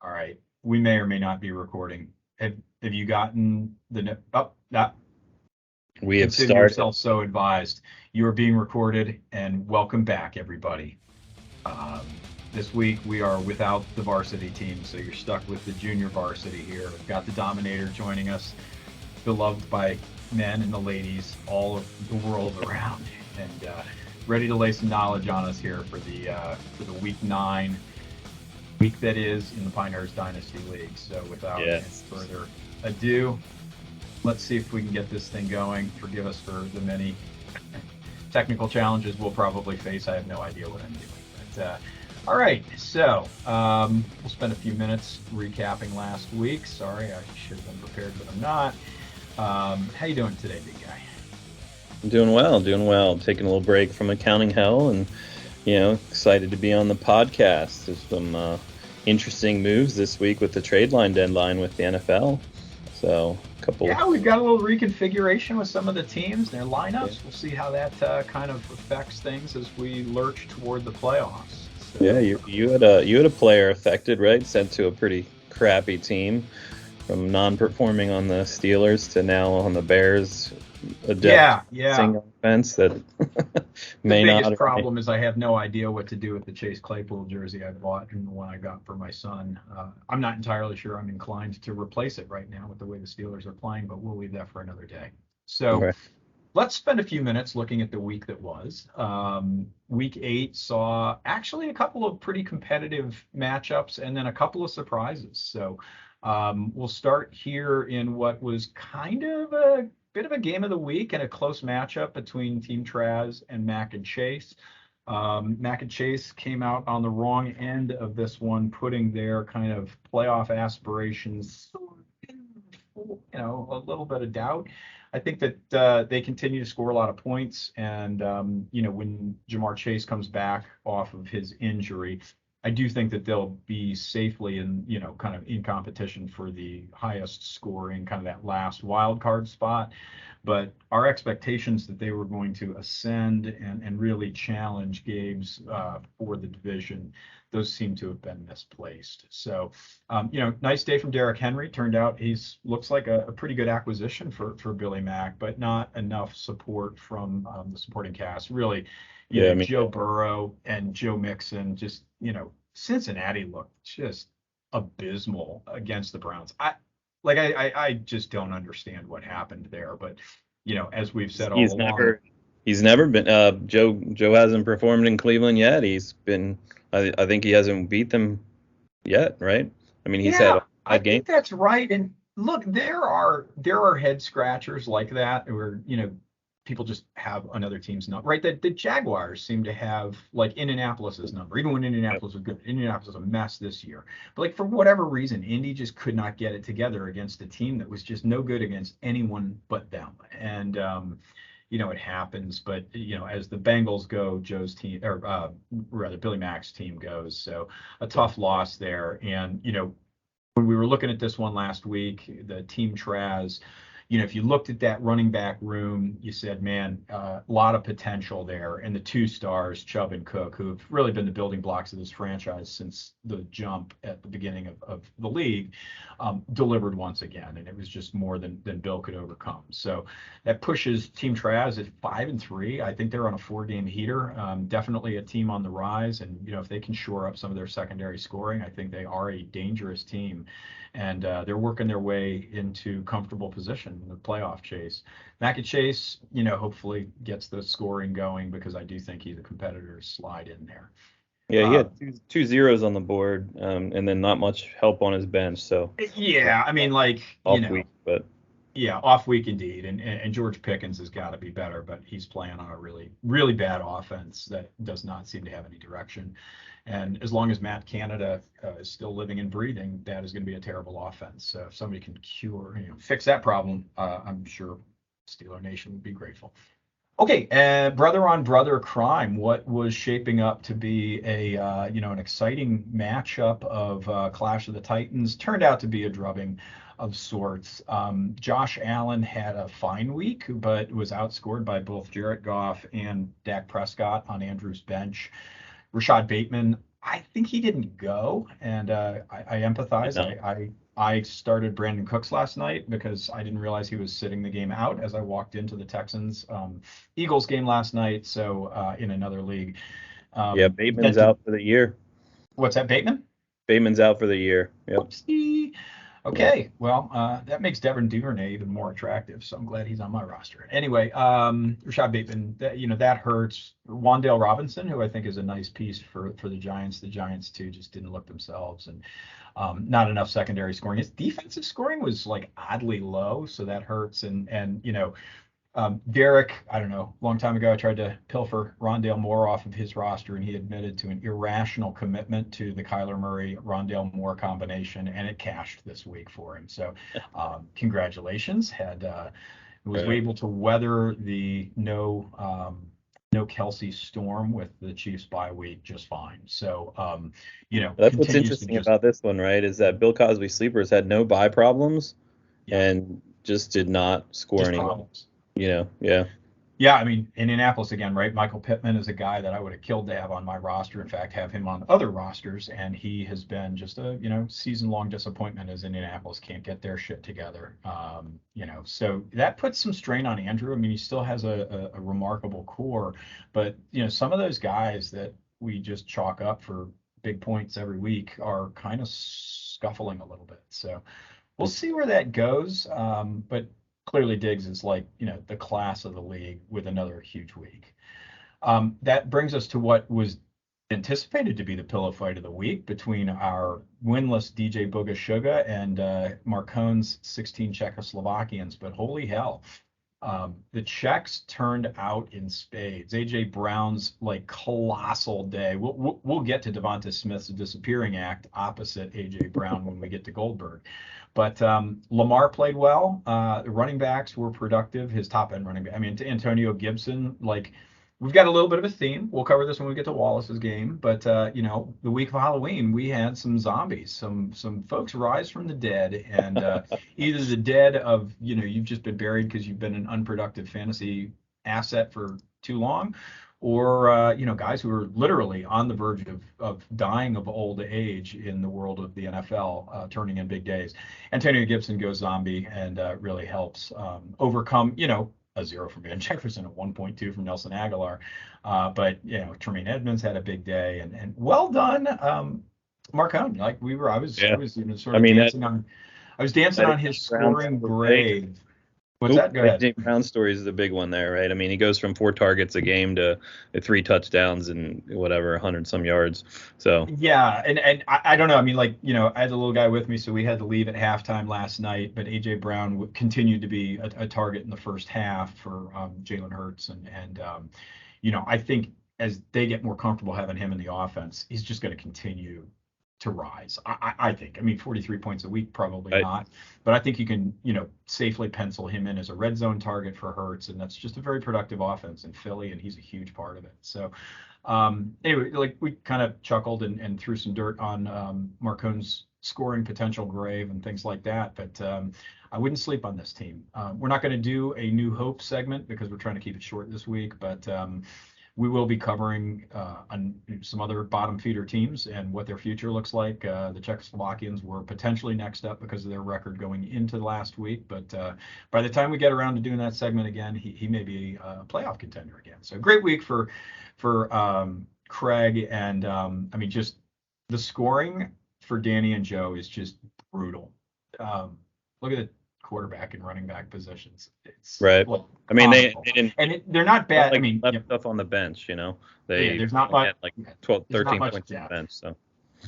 All right. We may or may not be recording. Have you gotten that? We have Consider started. yourself so advised. You are being recorded, and welcome back, everybody. This week we are without the varsity team, so you're stuck with the junior varsity here. We've got the Dominator joining us, beloved by men and the ladies all of the world around, and ready to lay some knowledge on us here for the week 9 week that is in the Pinehurst Dynasty League. So without any Yes. further ado, let's see if we can get this thing going. Forgive us for the many technical challenges we'll probably face. I have no idea what I'm doing. But all right, so we'll spend a few minutes recapping last week. Sorry, I should have been prepared, but I'm not. How you doing today, big guy? I'm doing well, doing well. Taking a little break from accounting hell and, excited to be on the podcast. There's some interesting moves this week with the trade line deadline with the NFL. So, a couple. Yeah, we've got a little reconfiguration with some of the teams, their Yeah, lineups. We'll see how that kind of affects things as we lurch toward the playoffs. yeah, So, you had a player affected, right? Sent to a pretty crappy team from non-performing on the Steelers to now on the Bears. Adept yeah, yeah. single offense that The may not. biggest problem is I have no idea what to do with the Chase Claypool jersey I bought and the one I got for my son. I'm not entirely sure I'm inclined to replace it right now with the way the Steelers are playing, but we'll leave that for another day. So Right. let's spend a few minutes looking at the week that was. Week 8 saw actually a couple of pretty competitive matchups and then a couple of surprises. So we'll start here in what was kind of a bit of a game of the week and a close matchup between Team Traz and Mac and Chase. Mac and Chase came out on the wrong end of this one, putting their kind of playoff aspirations, a little bit of doubt. I think that they continue to score a lot of points, and when Jamar Chase comes back off of his injury, I do think that they'll be safely in, kind of in competition for the highest scoring, kind of that last wild card spot. But our expectations that they were going to ascend and really challenge Gabe's for the division, those seem to have been misplaced. So, nice day from Derrick Henry. Turned out he's looks like a pretty good acquisition for Billy Mack, but not enough support from the supporting cast. Really, Yeah, I mean, Joe Burrow and Joe Mixon just, Cincinnati looked just abysmal against the Browns. I just don't understand what happened there. But as we've he's, said all he's along, never he's never been Joe hasn't performed in Cleveland yet. He's been I think he hasn't beat them yet, right? I mean, he's had yeah, I five think games. that's right. And look, there are head scratchers like that where people just have another team's number, right? The Jaguars seem to have like Indianapolis's number, even when Indianapolis was good. Indianapolis was a mess this year, but like for whatever reason, Indy just could not get it together against a team that was just no good against anyone but them. And it happens. But as the Bengals go, Joe's team, or rather Billy Mack's team goes, so a tough loss there. And when we were looking at this one last week, the Team Traz, if you looked at that running back room, you said, man, a lot of potential there. And the two stars, Chubb and Cook, who have really been the building blocks of this franchise since the jump at the beginning of the league, delivered once again. And it was just more than Bill could overcome. So that pushes Team Traz at 5-3. I think they're on a 4-game heater. Definitely a team on the rise. And, if they can shore up some of their secondary scoring, I think they are a dangerous team, and they're working their way into comfortable position in the playoff chase. Mac and Chase, hopefully gets the scoring going because I do think he's a competitor to slide in there. Yeah, he Uh, had two zeros on the board, and then not much help on his bench. So yeah, I mean, like, off week, but yeah, off week indeed. And George Pickens has got to be better, but he's playing on a really, really bad offense that does not seem to have any direction. And as long as Matt Canada is still living and breathing, that is going to be a terrible offense. So if somebody can fix that problem, I'm sure Steeler Nation would be grateful. Okay, brother on brother crime. What was shaping up to be an exciting matchup of Clash of the Titans turned out to be a drubbing of sorts. Josh Allen had a fine week, but was outscored by both Jared Goff and Dak Prescott on Andrew's bench. Rashad Bateman I think he didn't go, and I empathize. No. I started Brandon Cooks last night because I didn't realize he was sitting the game out as I walked into the Texans Eagles game last night. So in another league, Yeah, Bateman's out for the year. What's that, Bateman? Bateman's out for the year. Yep. Whoopsie. Okay, well, that makes Devin Duvernay even more attractive, so I'm glad he's on my roster. Anyway, Rashad Bateman, that hurts. Wan'Dale Robinson, who I think is a nice piece for the Giants. The Giants too just didn't look themselves, and not enough secondary scoring. His defensive scoring was like oddly low, so that hurts. And Derek, I don't know, a long time ago, I tried to pilfer Rondale Moore off of his roster, and he admitted to an irrational commitment to the Kyler Murray-Rondale Moore combination, and it cashed this week for him. So congratulations. Was able to weather the no Kelsey storm with the Chiefs bye week just fine. So, that's what's interesting about this one, right? Is that Bill Cosby sleepers had no bye problems and just did not score any problems. Yeah. Yeah, I mean, Indianapolis again, right? Michael Pittman is a guy that I would have killed to have on my roster. In fact, have him on other rosters, and he has been just a season-long disappointment as Indianapolis can't get their shit together. So that puts some strain on Andrew. I mean, he still has a remarkable core, but some of those guys that we just chalk up for big points every week are kind of scuffling a little bit. So we'll see where that goes. But clearly Diggs is like, the class of the league with another huge week. That brings us to what was anticipated to be the pillow fight of the week between our winless DJ Booga Suga and Marcone's 16 Czechoslovakians. But holy hell, the Czechs turned out in spades. AJ Brown's like colossal day. We'll get to Devonta Smith's disappearing act opposite AJ Brown when we get to Goldberg. But Lamar played well. The running backs were productive. His top end running back. I mean, to Antonio Gibson, like we've got a little bit of a theme. We'll cover this when we get to Wallace's game. But the week of Halloween, we had some zombies, some folks rise from the dead, and either the dead of you've just been buried because you've been an unproductive fantasy asset for too long, or guys who are literally on the verge of dying of old age in the world of the NFL, turning in big days. Antonio Gibson goes zombie and really helps overcome, a 0 from Van Jefferson, a 1.2 from Nelson Aguilar. But Tremaine Edmonds had a big day, and well done, Marcone. Like I was even sort of dancing on his scoring grave. What's that? Go ahead. James Brown story is the big one there, right? I mean, he goes from 4 targets a game to 3 touchdowns and whatever, 100 some yards. So yeah, and I don't know. I mean, I had a little guy with me, so we had to leave at halftime last night. But AJ Brown continued to be a target in the first half for Jalen Hurts, and I think as they get more comfortable having him in the offense, he's just going to continue to rise. I think. I mean, 43 points a week, probably not, but I think you can, safely pencil him in as a red zone target for Hurts, and that's just a very productive offense in Philly, and he's a huge part of it. So, anyway, we kind of chuckled and threw some dirt on Marcone's scoring potential grave and things like that, but I wouldn't sleep on this team. We're not going to do a New Hope segment because we're trying to keep it short this week, but we will be covering some other bottom feeder teams and what their future looks like. The Czechoslovakians were potentially next up because of their record going into last week. But by the time we get around to doing that segment again, he may be a playoff contender again. So great week for Craig. And I mean, just the scoring for Danny and Joe is just brutal. Look at the quarterback and running back positions. It's right. Well, I mean, they didn't, and they're not bad. Like, I mean, left stuff on the bench, there's not much, like 12, 13 much points on the bench. So,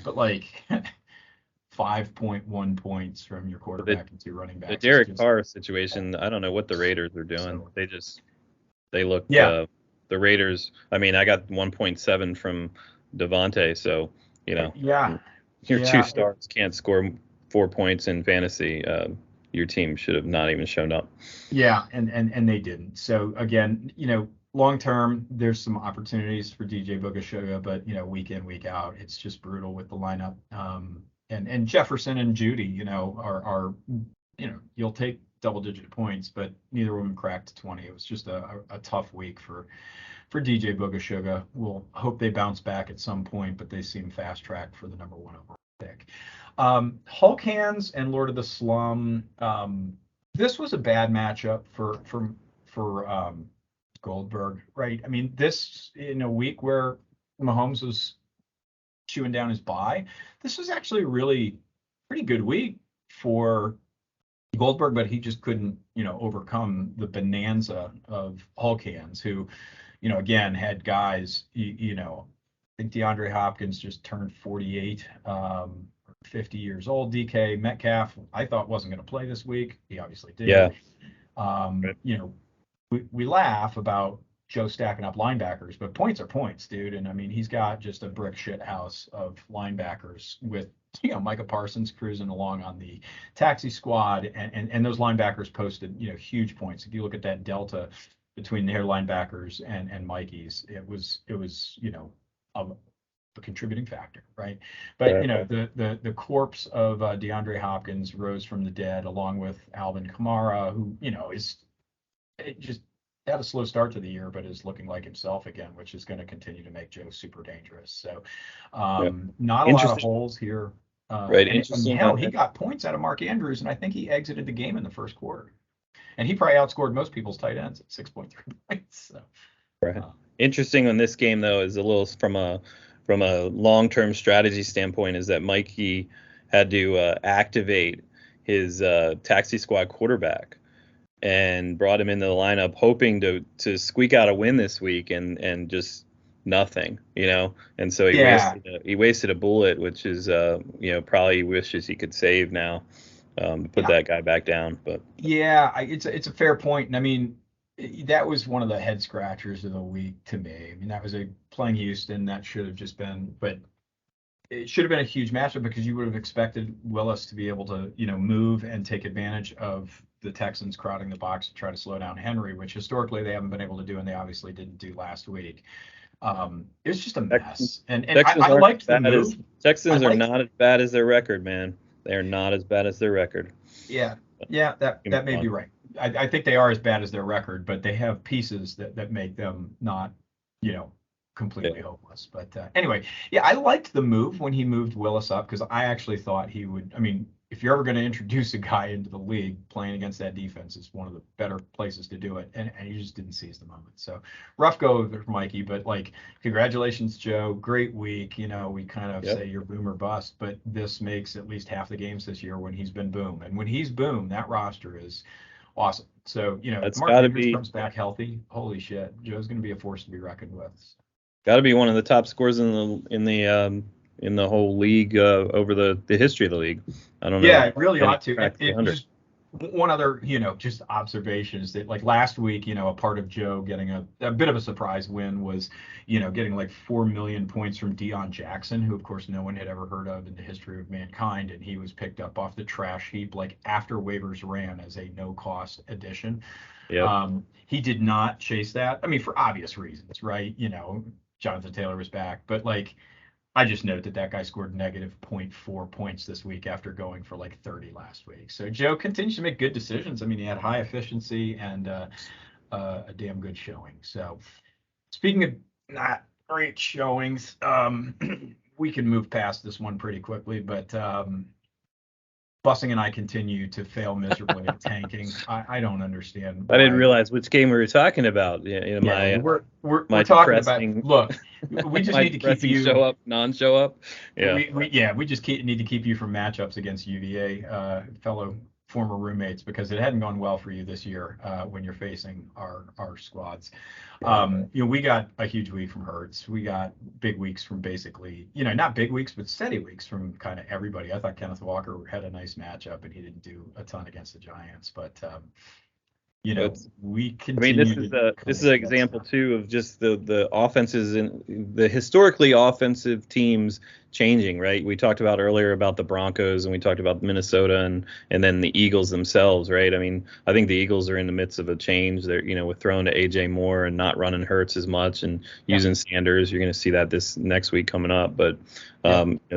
but 5.1 points from your quarterback and 2 running backs. The Derek Carr situation, I don't know what the Raiders are doing. They look. Yeah. The Raiders. I mean, I got 1.7 from Devontae, so Yeah. Your 2 stars can't score 4 points in fantasy. Your team should have not even shown up. Yeah, and they didn't. So again, long term, there's some opportunities for DJ Booga, but week in, week out, it's just brutal with the lineup. And Jefferson and Judy, are you'll take double-digit points, but neither of them cracked 20. It was just a tough week for DJ Booga We'll hope they bounce back at some point, but they seem fast tracked for the number 1 overall pick. Hulk Hands and Lord of the Slum. This was a bad matchup for Goldberg, right? I mean, this in a week where Mahomes was chewing down his bye, this was actually a really pretty good week for Goldberg, but he just couldn't, overcome the bonanza of Hulk Hands, who, again, had guys, I think DeAndre Hopkins just turned 48, 50 years old. DK Metcalf, I thought wasn't going to play this week. He obviously did. Yeah. Right. We laugh about Joe stacking up linebackers, but points are points, dude. And I mean, he's got just a brick shit house of linebackers with, Micah Parsons cruising along on the taxi squad, and those linebackers posted, huge points. If you look at that delta between their linebackers and Mikey's, it was, a contributing factor, right? But the corpse of DeAndre Hopkins rose from the dead, along with Alvin Kamara, who just had a slow start to the year, but is looking like himself again, which is going to continue to make Joe super dangerous. So not a lot of holes here. Right. Interesting. Hell, he got points out of Mark Andrews, and I think he exited the game in the first quarter. And he probably outscored most people's tight ends at 6.3 points. So. Right. Interesting on this game, though, is a little from a long-term strategy standpoint, is that Mikey had to activate his taxi squad quarterback and brought him into the lineup, hoping to squeak out a win this week, and just nothing, And so he wasted a bullet, which is probably wishes he could save now, to put that guy back down. But it's a fair point, and I mean, that was one of the head scratchers of the week to me. I mean, that was playing Houston. That should have just been, but it should have been a huge matchup, because you would have expected Willis to be able to, move and take advantage of the Texans crowding the box to try to slow down Henry, which historically they haven't been able to do, and they obviously didn't do last week. It was just a mess. And I liked the move. Texans are not as bad as their record, man. They are not as bad as their record. Yeah, that may be right. I think they are as bad as their record, but they have pieces that make them not, completely hopeless. But anyway, I liked the move when he moved Willis up, because I actually thought he would. I mean, if you're ever going to introduce a guy into the league playing against that defense, it's one of the better places to do it. And he just didn't seize the moment. So rough go for Mikey, but congratulations, Joe. Great week. We kind of say you're boom or bust, but this makes at least half the games this year when he's been boom. And when he's boom, that roster is awesome. So, if Mark Andrews comes back healthy, holy shit, Joe's going to be a force to be reckoned with. Got to be one of the top scorers in the whole league over the history of the league. I don't know. Yeah, it really ought to. Just one other, just observation is that last week, a part of Joe getting a bit of a surprise win was, getting 4 million points from Deion Jackson, who of course no one had ever heard of in the history of mankind, and he was picked up off the trash heap after waivers ran as a no-cost addition. Yep. He did not chase that. I mean, for obvious reasons, right? Jonathan Taylor was back, but I just note that guy scored negative 0.4 points this week after going for 30 last week. So Joe continues to make good decisions. I mean, he had high efficiency and a damn good showing. So speaking of not great showings, we can move past this one pretty quickly, but Bussing and I continue to fail miserably at tanking. I don't understand why. I didn't realize which game we were talking about. We're talking about. Look, we just need to keep you show up, non-show up. Yeah, we just need to keep you from matchups against UVA, fellow former roommates, because it hadn't gone well for you this year when you're facing our squads. We got a huge week from Hurts. We got big weeks from basically, not big weeks, but steady weeks from kind of everybody. I thought Kenneth Walker had a nice matchup, and he didn't do a ton against the Giants, but we continue. I mean, this is an example too of just the offenses and the historically offensive teams changing, right? We talked about earlier about the Broncos, and we talked about Minnesota and then the Eagles themselves, right? I mean, I think the Eagles are in the midst of a change. They're, with throwing to AJ Moore and not running Hurts as much and using Sanders. You're going to see that this next week coming up. But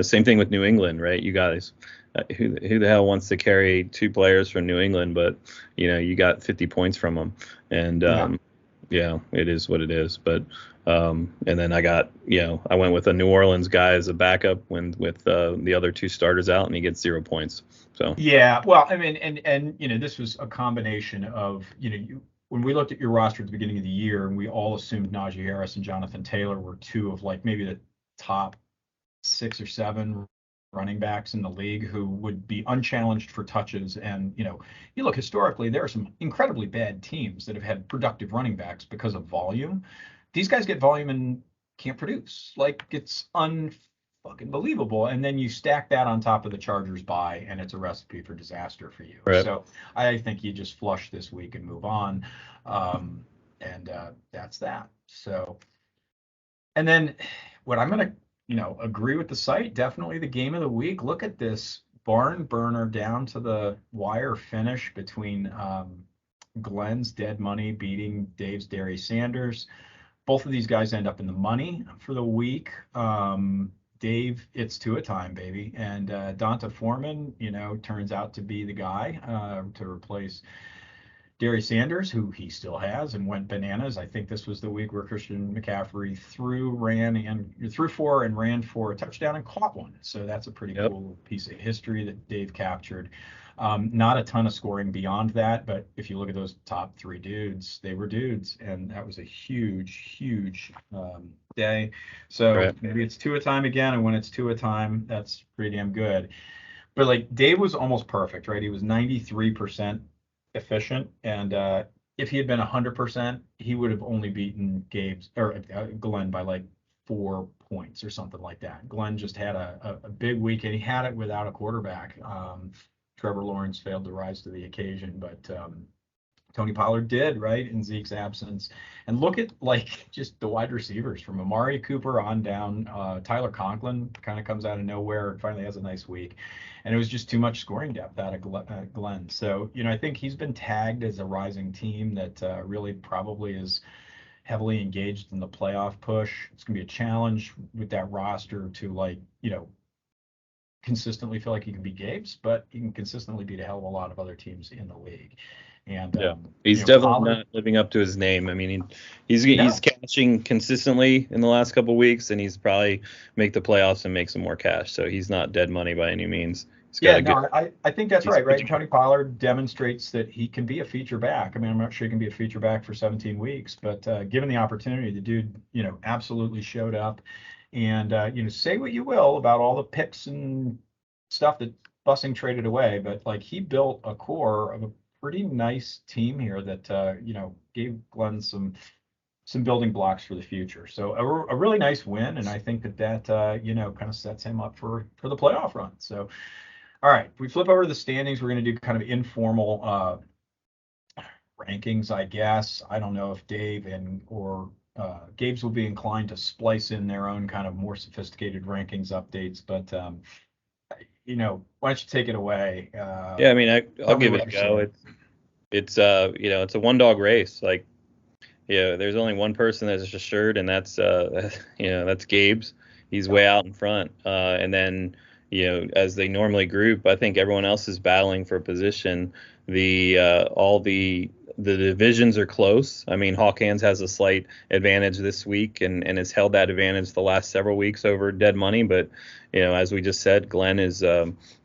same thing with New England, right? You guys. Who the hell wants to carry two players from New England, but you got 50 points from them, and Yeah, it is what it is. But and then I went with a New Orleans guy as a backup when with the other two starters out, and he gets 0 points. So Yeah, well, I mean, and this was a combination of, when we looked at your roster at the beginning of the year, and we all assumed Najee Harris and Jonathan Taylor were two of like maybe the top 6 or 7 running backs in the league who would be unchallenged for touches. And you look historically, there are some incredibly bad teams that have had productive running backs because of volume. These guys get volume and can't produce. Like, it's unfucking believable. And then you stack that on top of the Chargers bye, and it's a recipe for disaster for you. right. So I think you just flush this week and move on. And that's that. So, and then what I'm going to, agree with the site, definitely the game of the week. Look at this barn burner down to the wire finish between Glenn's dead money beating Dave's Derry Sanders. Both of these guys end up in the money for the week. Dave, it's Tua time, baby. And Donta Foreman, turns out to be the guy to replace Derry Sanders, who he still has, and went bananas. I think this was the week where Christian McCaffrey threw for and ran for a touchdown and caught one. So that's a pretty Yep. cool piece of history that Dave captured. Not a ton of scoring beyond that, but if you look at those top 3 dudes, they were dudes, and that was a huge, huge day. So Right. maybe it's Tua time again, and when it's Tua time, that's pretty damn good. But like, Dave was almost perfect, right? He was 93% efficient, and if he had been 100%, he would have only beaten Glenn by like 4 points or something like that. Glenn just had a big week, and he had it without a quarterback. Trevor Lawrence failed to rise to the occasion, but Tony Pollard did, right, in Zeke's absence. And look at like just the wide receivers from Amari Cooper on down. Tyler Conklin kind of comes out of nowhere and finally has a nice week. And it was just too much scoring depth out of Glenn. So, I think he's been tagged as a rising team that really probably is heavily engaged in the playoff push. It's going to be a challenge with that roster to consistently feel like he can beat Gabe's, but he can consistently beat a hell of a lot of other teams in the league. And Yeah, he's definitely Pollard, not living up to his name. I mean, no, he's cashing consistently in the last couple of weeks, and he's probably make the playoffs and make some more cash. So he's not dead money by any means. He's got I think that's right, right? Tony Pollard demonstrates that he can be a feature back. I mean, I'm not sure he can be a feature back for 17 weeks, but given the opportunity, the dude, absolutely showed up. And say what you will about all the picks and stuff that Bussing traded away, but like, he built a core of a pretty nice team here that gave Glenn some building blocks for the future. So a really nice win, and I think that kind of sets him up for the playoff run. So, all right, if we flip over to the standings, we're going to do kind of informal rankings, I guess. I don't know if Dave or Gabe's will be inclined to splice in their own kind of more sophisticated rankings updates, but why don't you take it away? Yeah, I mean, I'll give it a go. It's it's a one dog race. Like, there's only one person that's assured, and that's that's Gabe's. He's way out in front. And then as they normally group, I think everyone else is battling for position. All the divisions are close. I mean, Hawkins has a slight advantage this week and has held that advantage the last several weeks over Dead Money. But, as we just said, Glenn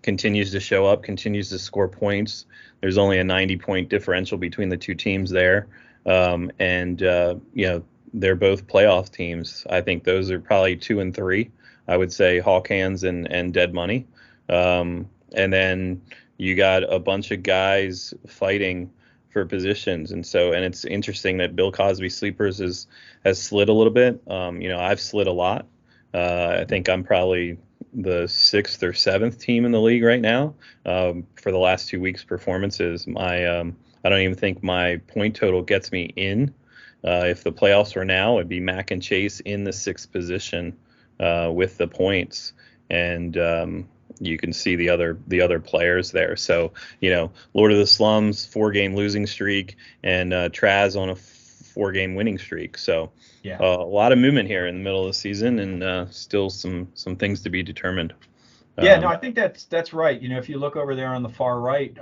continues to show up, continues to score points. There's only a 90-point differential between the two teams there. And they're both playoff teams. I think those are probably 2 and 3. I would say Hawkins and Dead Money. And then you got a bunch of guys fighting for positions. And it's interesting that Bill Cosby Sleepers has slid a little bit. I've slid a lot. I think I'm probably the 6th or 7th team in the league right now. For the last 2 weeks' performances, I don't even think my point total gets me in. If the playoffs were now, it'd be Mac and Chase in the 6th position with the points. And you can see the other players there. So, Lord of the Slums 4-game losing streak, and Traz on a 4-game winning streak. So yeah, a lot of movement here in the middle of the season, and still some things to be determined. Yeah, no, I think that's right. If you look over there on the far right,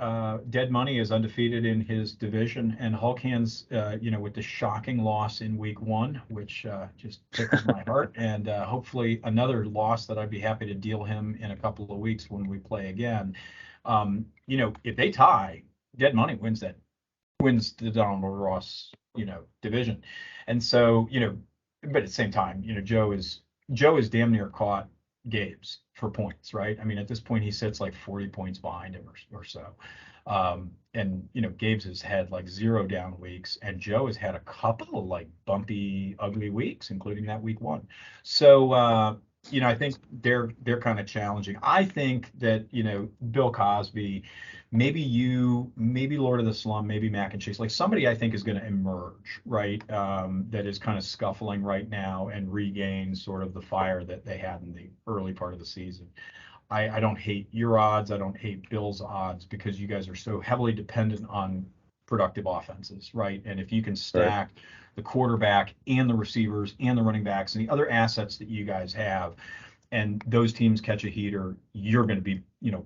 Dead Money is undefeated in his division, and Hulk Hands, with the shocking loss in week one, which just tickles my heart, and hopefully another loss that I'd be happy to deal him in a couple of weeks when we play again. If they tie, Dead Money wins the Donald Ross, division, and so but at the same time, Joe is damn near caught Gabe's for points, right? I mean, at this point, he sits like 40 points behind him or so. And Gabe's has had like 0 down weeks, and Joe has had a couple of like bumpy, ugly weeks, including that week one. So I think they're kind of challenging. I think that Bill Cosby, maybe Lord of the Slum, maybe Mac and Cheese, like somebody I think is going to emerge, right? That is kind of scuffling right now and regain sort of the fire that they had in the early part of the season. I don't hate your odds. I don't hate Bill's odds because you guys are so heavily dependent on productive offenses, right? And if you can stack the quarterback and the receivers and the running backs and the other assets that you guys have, and those teams catch a heater, you're going to be,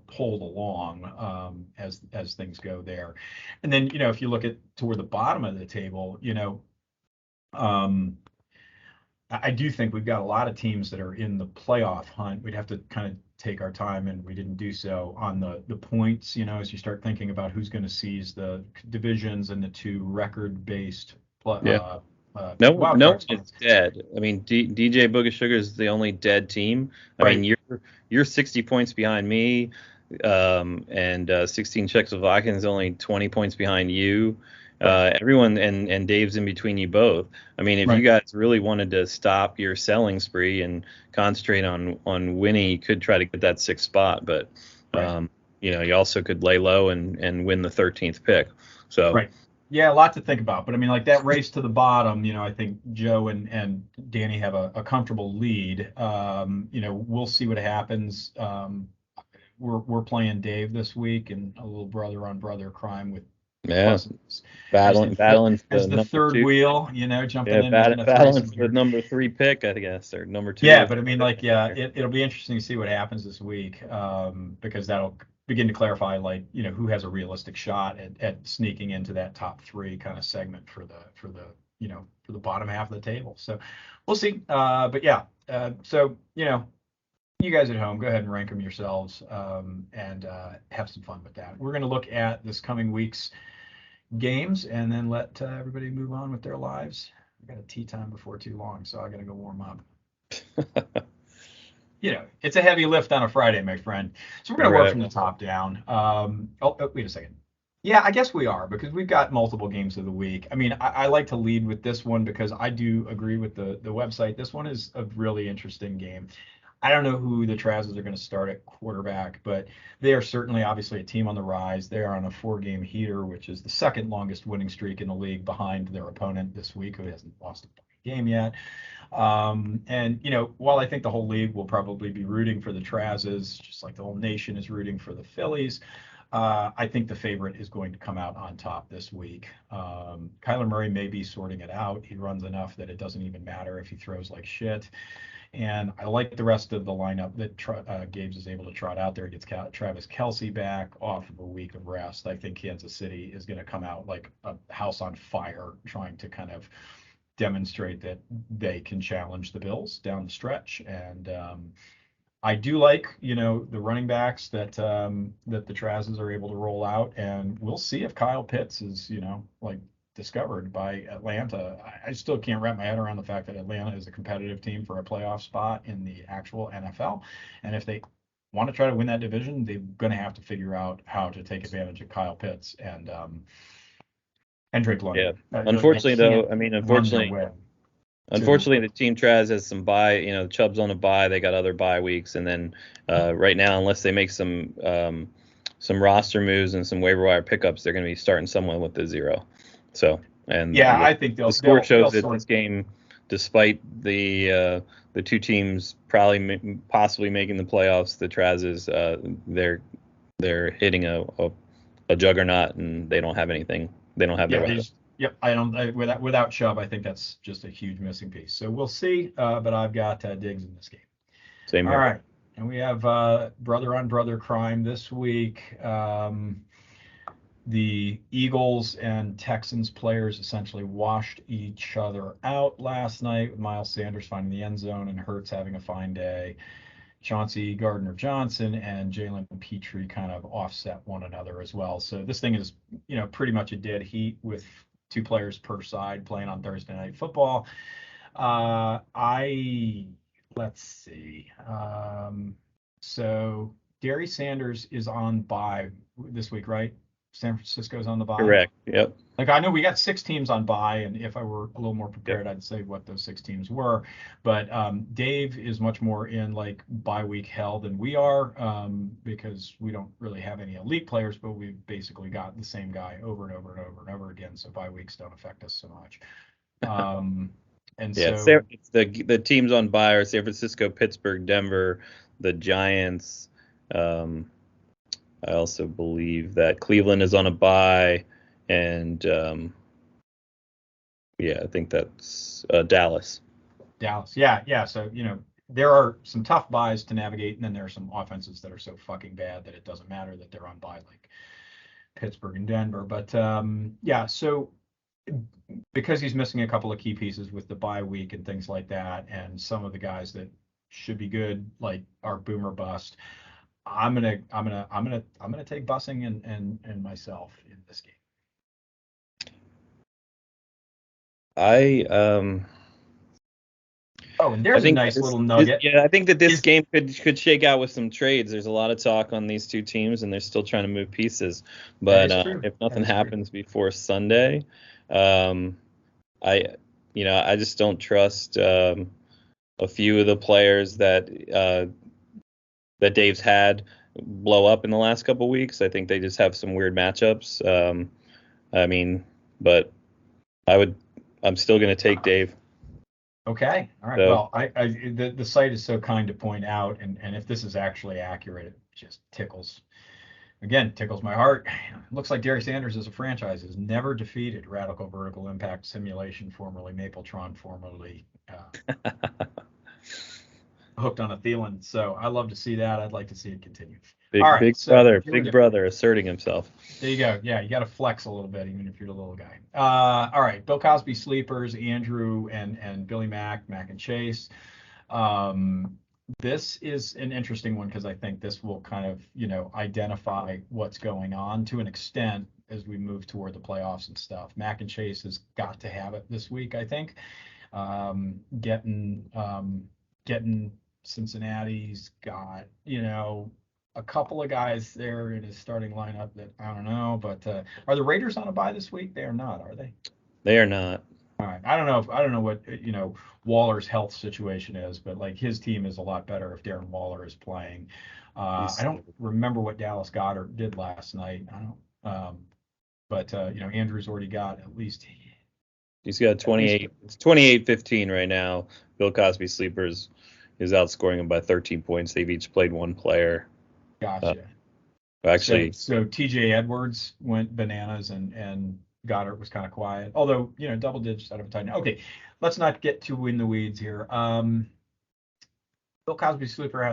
pulled along as things go there. And then, if you look at toward the bottom of the table, I do think we've got a lot of teams that are in the playoff hunt. We'd have to kind of take our time, and we didn't do so on the points, as you start thinking about who's going to seize the divisions and the 2 record-based no wild one card is spots. dead. I mean, DJ Booga Sugar is the only dead team. I mean, you're 60 points behind me, and 16 Czechoslovakians only 20 points behind you. Everyone and Dave's in between you both. I mean, if you guys really wanted to stop your selling spree and concentrate on winning, you could try to get that 6th spot, but you also could lay low and win the 13th pick. So yeah, a lot to think about. But I mean, like that race to the bottom, I think Joe and Danny have a comfortable lead. We'll see what happens. We're playing Dave this week, and a little brother on brother crime with battling as the third 2 wheel, jumping in. Battling for the number 3 pick, I guess, or number 2. Yeah, but I mean, like, it'll be interesting to see what happens this week, because that'll begin to clarify, like, who has a realistic shot at sneaking into that top 3 kind of segment for the bottom half of the table. So we'll see. But yeah, so you guys at home, go ahead and rank them yourselves, and have some fun with that. We're going to look at this coming week's games and then let everybody move on with their lives. I got a tea time before too long, so I got to go warm up. It's a heavy lift on a Friday, my friend. So we're going to work from the top down. Wait a second. Yeah, I guess we are, because we've got multiple games of the week. I mean, I like to lead with this one because I do agree with the website. This one is a really interesting game. I don't know who the Trazzers are going to start at quarterback, but they are certainly obviously a team on the rise. They are on a 4-game heater, which is the second longest winning streak in the league behind their opponent this week, who hasn't lost a game yet. And while I think the whole league will probably be rooting for the Trazzers, just like the whole nation is rooting for the Phillies, I think the favorite is going to come out on top this week. Kyler Murray may be sorting it out. He runs enough that it doesn't even matter if he throws like shit. And I like the rest of the lineup that Gabes is able to trot out there. He gets Travis Kelce back off of a week of rest. I think Kansas City is going to come out like a house on fire, trying to kind of demonstrate that they can challenge the Bills down the stretch. And I do like, the running backs that the Trazzers are able to roll out. And we'll see if Kyle Pitts is, like discovered by Atlanta. I still can't wrap my head around the fact that Atlanta is a competitive team for a playoff spot in the actual NFL. And if they want to try to win that division, they're going to have to figure out how to take advantage of Kyle Pitts and Drake London. Yeah. Unfortunately, though, I mean, unfortunately, the team Traz has some bye. Chubb's on a bye. They got other bye weeks, and then right now, unless they make some roster moves and some waiver wire pickups, they're going to be starting someone with the 0. So, and I think the score shows that this game, despite the 2 teams possibly making the playoffs, the Trazzers, they're hitting a juggernaut, and they don't have anything. They don't have the rest. Yep, without Chubb, I think that's just a huge missing piece. So we'll see, but I've got Diggs in this game. Same here. All right. And we have brother on brother crime this week. The Eagles and Texans players essentially washed each other out last night, with Miles Sanders finding the end zone and Hurts having a fine day. Chauncey Gardner-Johnson and Jalen Petrie kind of offset one another as well. So this thing is, pretty much a dead heat with 2 players per side playing on Thursday Night Football. Let's see. So Darius Sanders is on bye this week, right? San Francisco's on the bye. Correct. Yep. Like, I know we got 6 teams on bye, and if I were a little more prepared, I'd say what those 6 teams were. But Dave is much more in like bye week hell than we are, because we don't really have any elite players, but we've basically got the same guy over and over and over and over again. So bye weeks don't affect us so much. And Yeah, so it's the teams on bye are San Francisco, Pittsburgh, Denver, the Giants. I also believe that Cleveland is on a bye, and I think that's Dallas. Dallas, yeah. So there are some tough buys to navigate, and then there are some offenses that are so fucking bad that it doesn't matter that they're on bye, like Pittsburgh and Denver. But so because he's missing a couple of key pieces with the bye week and things like that, and some of the guys that should be good, like, are boomer bust, I'm gonna take Bussing and myself in this game. And there's a nice little nugget. I think that this game could shake out with some trades. There's a lot of talk on these 2 teams, and they're still trying to move pieces. But if nothing happens before Sunday, I just don't trust a few of the players that Dave's had blow up in the last couple of weeks. I think they just have some weird matchups. But I'm still going to take Dave. Okay. All right. So, well, the site is so kind to point out, and if this is actually accurate, it just tickles my heart. It looks like Darius Sanders as a franchise has never defeated Radical Vertical Impact Simulation, formerly Mapletron, formerly Hooked on a Thielen. So I love to see that. I'd like to see it continue. Big brother asserting himself. There you go. Yeah, you got to flex a little bit, even if you're the little guy. All right, Bill Cosby sleepers, Andrew and Billy Mack and Chase. This is an interesting one because I think this will kind of, identify what's going on to an extent as we move toward the playoffs and stuff. Mack and Chase has got to have it this week, I think. Getting Cincinnati's got, a couple of guys there in his starting lineup that I don't know, but are the Raiders on a bye this week? They are not, are they? They are not. All right. I don't know what Waller's health situation is, but like his team is a lot better if Darren Waller is playing. I don't remember what Dallas Goedert did last night. But Andrew's already got at least. He's got 28. It's 28-15 right now. Bill Cosby sleepers is outscoring him by 13 points. They've each played 1 player. Gotcha. Actually, so TJ Edwards went bananas and Goddard was kind of quiet. Although, double digits out of a tight end. Okay, let's not get too in the weeds here. Bill Cosby sleeper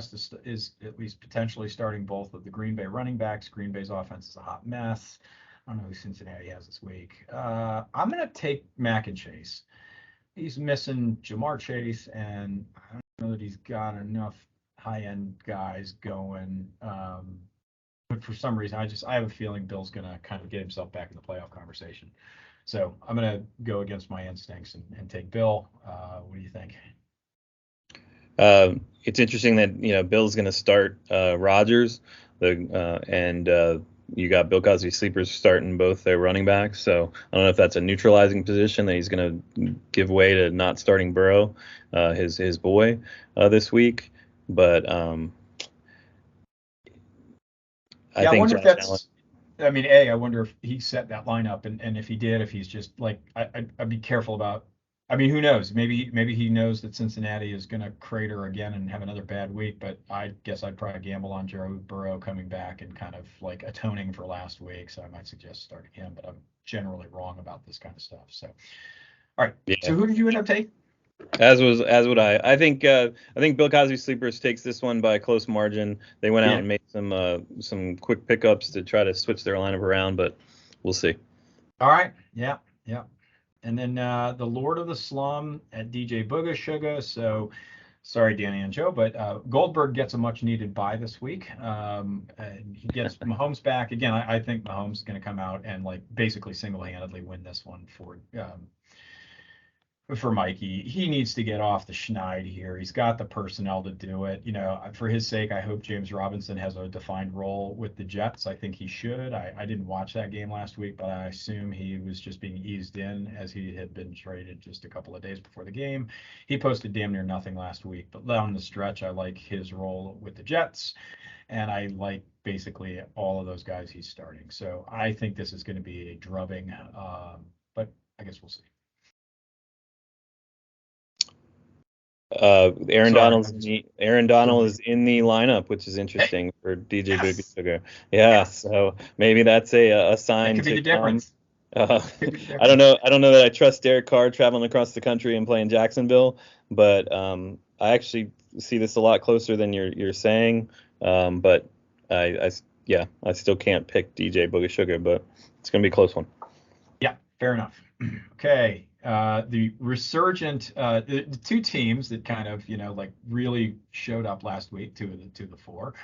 is at least potentially starting both of the Green Bay running backs. Green Bay's offense is a hot mess. I don't know who Cincinnati has this week. I'm going to take Mack and Chase. He's missing Jamar Chase, and I don't know that he's got enough high-end guys going. But for some reason, I have a feeling Bill's going to kind of get himself back in the playoff conversation. So I'm going to go against my instincts and take Bill. What do you think? It's interesting that Bill's going to start Rodgers, and you got Bill Cosby sleepers starting both their running backs. So I don't know if that's a neutralizing position that he's going to give way to not starting Burrow, his boy, this week. But I wonder if that's. I mean, I wonder if he set that lineup, and if he did, if he's just like, I'd be careful about. I mean, who knows? Maybe he knows that Cincinnati is going to crater again and have another bad week. But I guess I'd probably gamble on Joe Burrow coming back and kind of like atoning for last week. So I might suggest starting him. But I'm generally wrong about this kind of stuff. So, all right. Yeah. So who did you end up taking? As would I. I think Bill Cosby Sleepers takes this one by a close margin. They went out Yeah. and made some quick pickups to try to switch their lineup around, but we'll see. All right. Yeah. Yeah. And then the Lord of the Slum at DJ Booga Sugar. So sorry, Danny and Joe, but Goldberg gets a much needed bye this week. And he gets Mahomes back again. I think Mahomes is going to come out and like basically single-handedly win this one for Mikey. He needs to get off the schneid here. He's got the personnel to do it. You know, for his sake, I hope James Robinson has a defined role with the Jets. I think he should. I didn't watch that game last week, but I assume he was just being eased in as he had been traded just a couple of days before the game. He posted damn near nothing last week, but down the stretch, I like his role with the Jets. And I like basically all of those guys he's starting. So I think this is going to be a drubbing, but I guess we'll see. Aaron Sorry. Donald is in the lineup, which is interesting for DJ Boogie Yes. Sugar. Yeah, so maybe that's a sign That could be to the difference. I don't know. I don't know that I trust Derek Carr traveling across the country and playing Jacksonville, but I actually see this a lot closer than you're saying. But I still can't pick DJ Boogie Sugar, but it's gonna be a close one. Yeah, fair enough. Okay. The resurgent, the two teams that kind of, like really showed up last week, two of the four,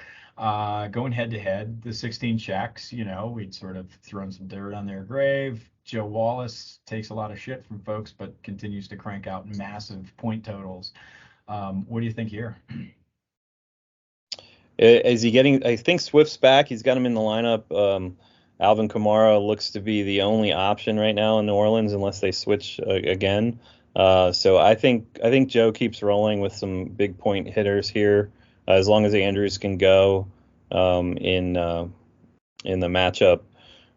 going head to head, the 16 checks, we'd sort of thrown some dirt on their grave. Joe Wallace takes a lot of shit from folks, but continues to crank out massive point totals. What do you think here? Is he getting? I think Swift's back. He's got him in the lineup. Alvin Kamara looks to be the only option right now in New Orleans, unless they switch again. So I think Joe keeps rolling with some big point hitters here, as long as Andrews can go in the matchup.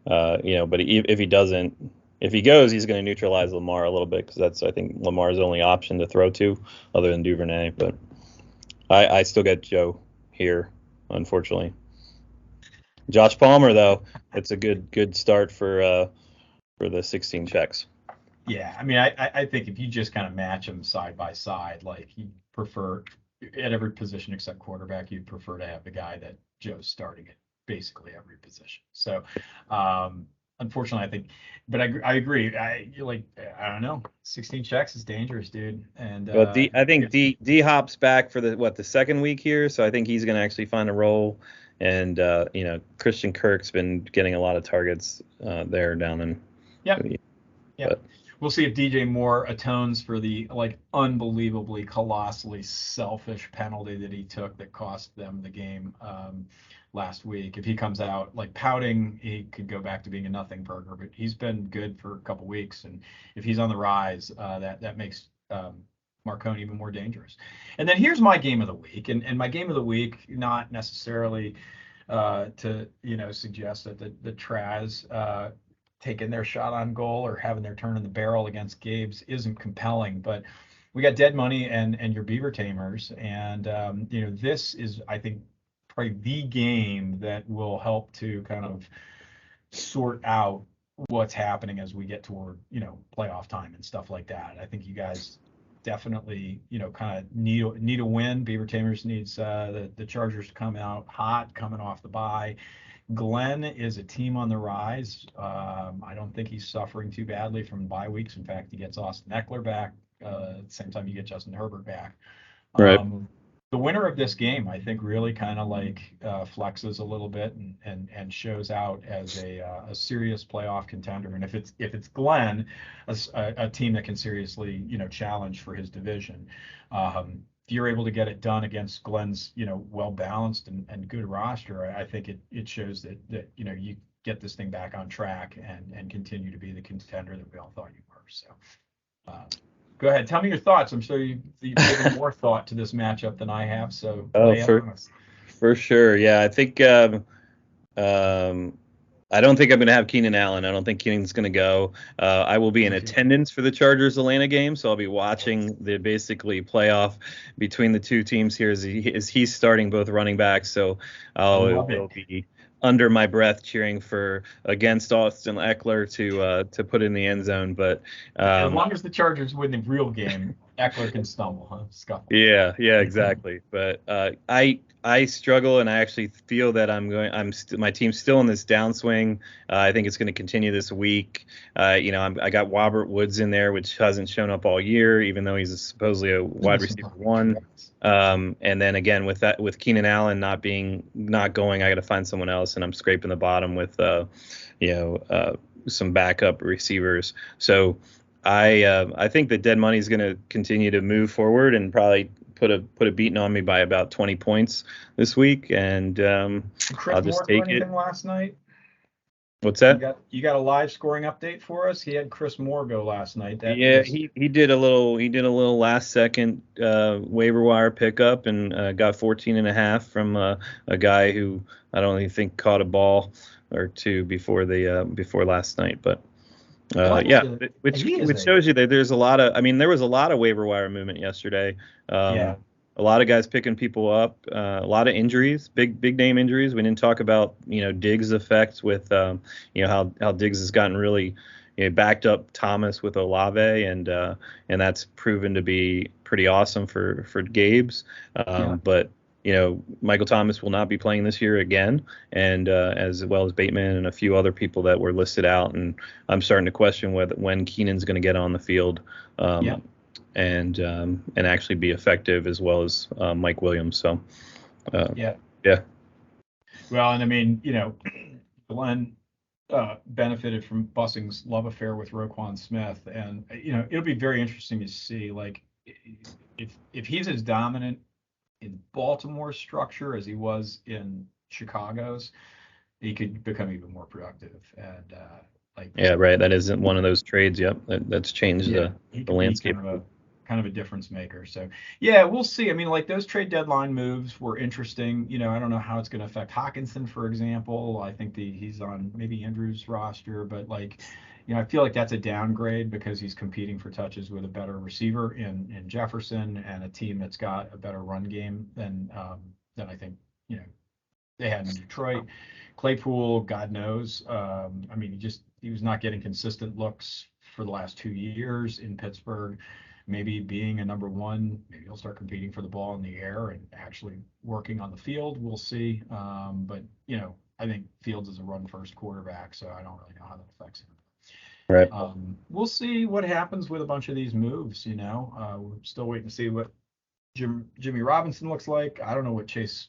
But if he doesn't, if he goes, he's going to neutralize Lamar a little bit, because that's, I think, Lamar's only option to throw to, other than Duvernay. But I still get Joe here, unfortunately. Josh Palmer, though, it's a good start for the 16 checks. Yeah, I mean, I think if you just kind of match them side by side, like you prefer at every position except quarterback, you'd prefer to have the guy that Joe's starting at basically every position. So, unfortunately, I think, but I agree. I don't know, 16 checks is dangerous, dude. And Well, I think D Hop's back for the second week here, so I think he's going to actually find a role. And Christian Kirk's been getting a lot of targets there down in. Yeah. We'll see if DJ Moore atones for the unbelievably colossally selfish penalty that he took that cost them the game last week. If he comes out pouting, he could go back to being a nothing burger. But he's been good for a couple weeks, and if he's on the rise, that makes Marconi even more dangerous. And then here's my game of the week, and my game of the week, not necessarily to suggest that the Traz taking their shot on goal or having their turn in the barrel against Gabe's isn't compelling, but we got dead money and your Beaver Tamers, and this is, I think, probably the game that will help to kind of sort out what's happening as we get toward playoff time and stuff like that. I think you guys definitely kind of need a win. Beaver Tamers needs the Chargers to come out hot, coming off the bye. Glenn is a team on the rise. I don't think he's suffering too badly from bye weeks. In fact, he gets Austin Eckler back at the same time you get Justin Herbert back. Right. The winner of this game, I think, really kind of flexes a little bit and shows out as a serious playoff contender. And if it's Glenn, a team that can seriously challenge for his division. If you're able to get it done against Glenn's, well balanced and good roster, I think it shows that you get this thing back on track and continue to be the contender that we all thought you were. So, go ahead, tell me your thoughts. I'm sure you've given more thought to this matchup than I have. So, for sure, yeah. I think I don't think I'm going to have Keenan Allen. I don't think Keenan's going to go. I will be in attendance for the Chargers Atlanta game, so I'll be watching the basically playoff between the two teams here as he's starting both running backs. So I'll be under my breath cheering against Austin Eckler to put in the end zone. But as long as the Chargers win the real game, Eckler can stumble, huh? Scuffle. Yeah, exactly. But I struggle, and I actually feel that my team's still in this downswing. I think it's going to continue this week. I got Robert Woods in there, which hasn't shown up all year, even though he's supposedly a wide receiver one. And then again with Keenan Allen not going, I got to find someone else, and I'm scraping the bottom with some backup receivers. So I think the dead money is going to continue to move forward and probably put a beating on me by about 20 points this week, and I'll just take it. Last night? What's that? You got a live scoring update for us? He had Chris Moore go last night. He did a little last second waiver wire pickup and got 14.5 from a guy who I don't even think caught a ball or two before last night, but. Which shows you that there's a lot of. I mean, there was a lot of waiver wire movement yesterday. A lot of guys picking people up. A lot of injuries, big name injuries. We didn't talk about Diggs' effects with how Diggs has gotten really backed up Thomas with Olave, and that's proven to be pretty awesome for Gabe's. But Michael Thomas will not be playing this year again, and as well as Bateman and a few other people that were listed out. And I'm starting to question when Keenan's going to get on the field and actually be effective, as well as Mike Williams. So, Well, and I mean, Glenn benefited from Bussing's love affair with Roquan Smith, and it'll be very interesting to see, like, if he's as dominant in Baltimore's structure as he was in Chicago's, he could become even more productive. And that isn't one of those trades. Yep, that's changed the landscape. Kind of a difference maker. So we'll see. I mean, like, those trade deadline moves were interesting. I don't know how it's going to affect Hawkinson, for example. I think he's on maybe Andrew's roster, but I feel like that's a downgrade because he's competing for touches with a better receiver in Jefferson and a team that's got a better run game than I think they had in Detroit. Claypool, God knows. I mean, he was not getting consistent looks for the last 2 years in Pittsburgh. Maybe being a number one, maybe he'll start competing for the ball in the air and actually working on the field. We'll see. But I think Fields is a run-first quarterback, so I don't really know how that affects him. Right. We'll see what happens with a bunch of these moves. We're still waiting to see what Jimmy Robinson looks like. I don't know what Chase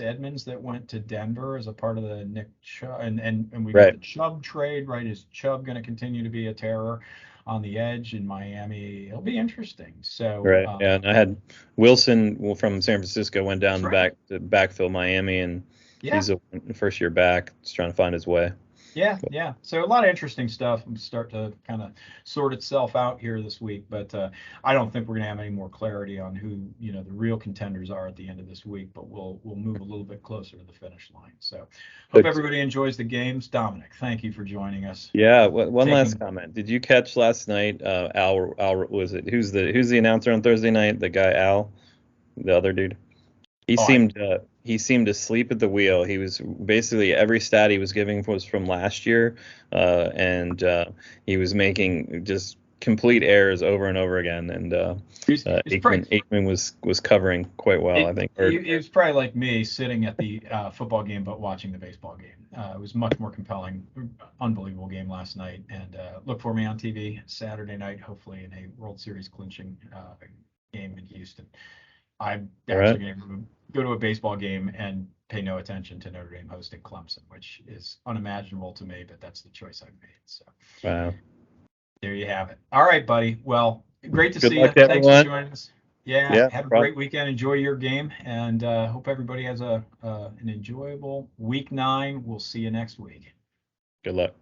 Edmonds that went to Denver as a part of the Nick Chubb, and we got the Chubb trade. Right? Is Chubb going to continue to be a terror on the edge in Miami? It'll be interesting. So and I had Wilson from San Francisco went down back to backfill Miami, and he's a first year back. Just trying to find his way. Yeah. So a lot of interesting stuff will start to kind of sort itself out here this week, but I don't think we're going to have any more clarity on who the real contenders are at the end of this week. But we'll move a little bit closer to the finish line. So hope everybody enjoys the games. Dominic, thank you for joining us. Yeah. One last comment. Did you catch last night? Al was it? Who's the announcer on Thursday night? The guy Al, the other dude. He seemed asleep at the wheel. He was basically every stat he was giving was from last year, and he was making just complete errors over and over again. And Aikman was covering quite well, I think. He was probably like me, sitting at the football game but watching the baseball game. It was much more compelling, unbelievable game last night. And look for me on TV Saturday night, hopefully in a World Series clinching game in Houston. I'm actually going to go to a baseball game and pay no attention to Notre Dame hosting Clemson, which is unimaginable to me, but that's the choice I've made. So there you have it. All right, buddy. Well, great to see you. Thanks for joining us. Yeah, have a great weekend. Enjoy your game, and hope everybody has an enjoyable week 9. We'll see you next week. Good luck.